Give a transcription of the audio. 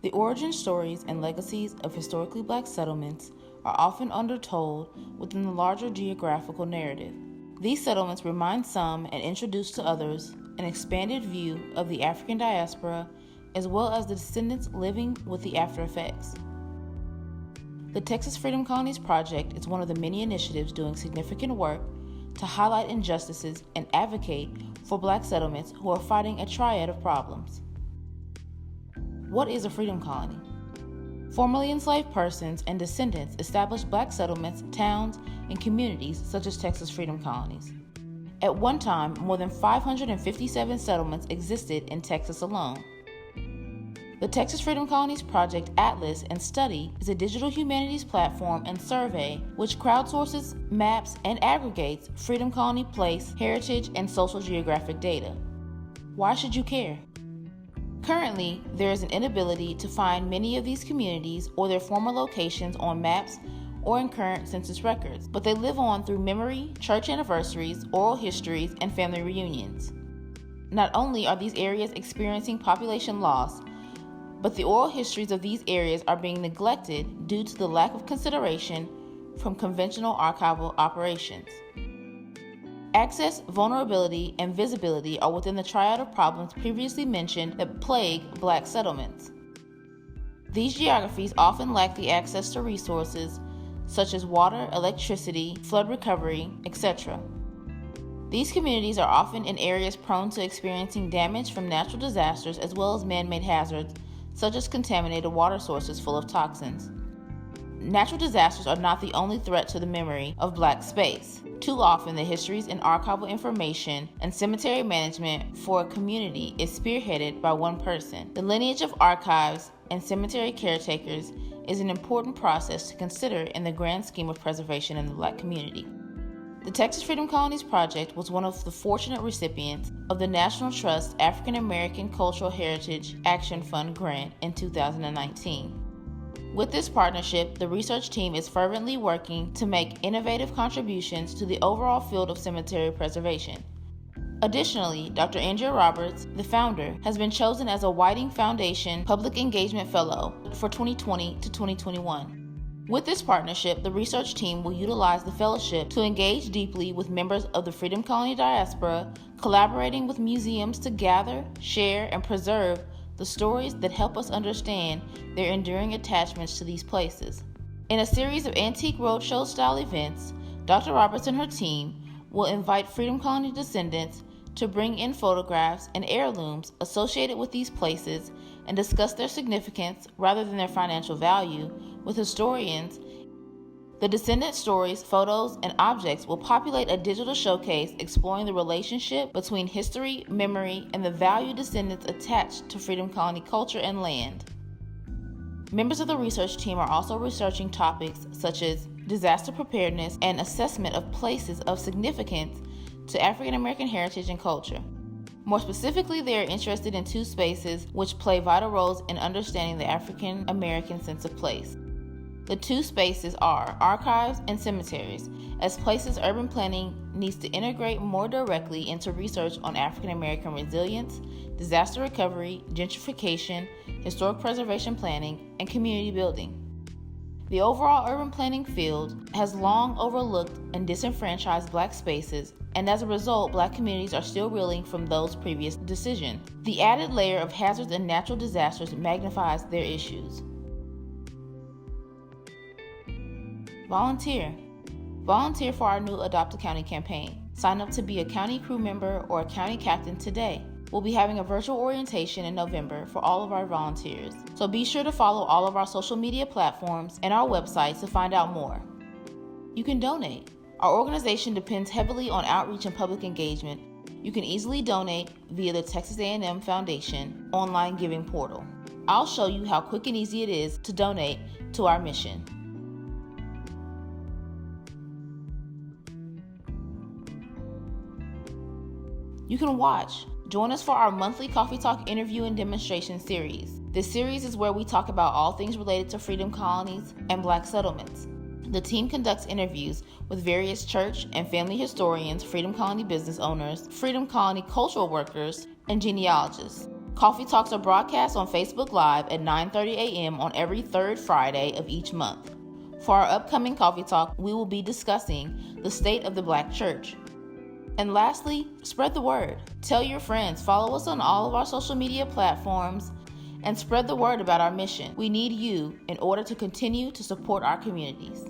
The origin stories and legacies of historically Black settlements are often undertold within the larger geographical narrative. These settlements remind some and introduce to others an expanded view of the African diaspora as well as the descendants living with the after effects. The Texas Freedom Colonies Project is one of the many initiatives doing significant work to highlight injustices and advocate for Black settlements who are fighting a triad of problems. What is a freedom colony? Formerly enslaved persons and descendants established Black settlements, towns, and communities such as Texas Freedom Colonies. At one time, more than 557 settlements existed in Texas alone. The Texas Freedom Colonies Project Atlas and Study is a digital humanities platform and survey which crowdsources, maps, and aggregates Freedom Colony place, heritage, and social geographic data. Why should you care? Currently, there is an inability to find many of these communities or their former locations on maps or in current census records, but they live on through memory, church anniversaries, oral histories, and family reunions. Not only are these areas experiencing population loss, but the oral histories of these areas are being neglected due to the lack of consideration from conventional archival operations. Access, vulnerability, and visibility are within the triad of problems previously mentioned that plague Black settlements. These geographies often lack the access to resources such as water, electricity, flood recovery, etc. These communities are often in areas prone to experiencing damage from natural disasters as well as man-made hazards such as contaminated water sources full of toxins. Natural disasters are not the only threat to the memory of Black space. Too often, the histories and archival information and cemetery management for a community is spearheaded by one person. The lineage of archives and cemetery caretakers is an important process to consider in the grand scheme of preservation in the Black community. The Texas Freedom Colonies Project was one of the fortunate recipients of the National Trust African American Cultural Heritage Action Fund grant in 2019. With this partnership, the research team is fervently working to make innovative contributions to the overall field of cemetery preservation. Additionally, Dr. Andrea Roberts, the founder, has been chosen as a Whiting Foundation Public Engagement Fellow for 2020 to 2021. With this partnership, the research team will utilize the fellowship to engage deeply with members of the Freedom Colony diaspora, collaborating with museums to gather, share, and preserve the stories that help us understand their enduring attachments to these places. In a series of antique roadshow-style events, Dr. Roberts and her team will invite Freedom Colony descendants to bring in photographs and heirlooms associated with these places and discuss their significance rather than their financial value with historians. The descendant stories, photos, and objects will populate a digital showcase exploring the relationship between history, memory, and the value descendants attach to Freedom Colony culture and land. Members of the research team are also researching topics such as disaster preparedness and assessment of places of significance to African American heritage and culture. More specifically, they are interested in two spaces which play vital roles in understanding the African American sense of place. The two spaces are archives and cemeteries, as places urban planning needs to integrate more directly into research on African American resilience, disaster recovery, gentrification, historic preservation planning, and community building. The overall urban planning field has long overlooked and disenfranchised Black spaces, and as a result, Black communities are still reeling from those previous decisions. The added layer of hazards and natural disasters magnifies their issues. Volunteer. Volunteer for our new Adopt a County campaign. Sign up to be a county crew member or a county captain today. We'll be having a virtual orientation in November for all of our volunteers. So be sure to follow all of our social media platforms and our website to find out more. You can donate. Our organization depends heavily on outreach and public engagement. You can easily donate via the Texas A&M Foundation online giving portal. I'll show you how quick and easy it is to donate to our mission. You can watch. Join us for our monthly Coffee Talk interview and demonstration series. This series is where we talk about all things related to freedom colonies and Black settlements. The team conducts interviews with various church and family historians, Freedom Colony business owners, Freedom Colony cultural workers, and genealogists. Coffee Talks are broadcast on Facebook Live at 9:30 a.m. on every third Friday of each month. For our upcoming Coffee Talk, we will be discussing the state of the Black church. And lastly, spread the word. Tell your friends, follow us on all of our social media platforms, and spread the word about our mission. We need you in order to continue to support our communities.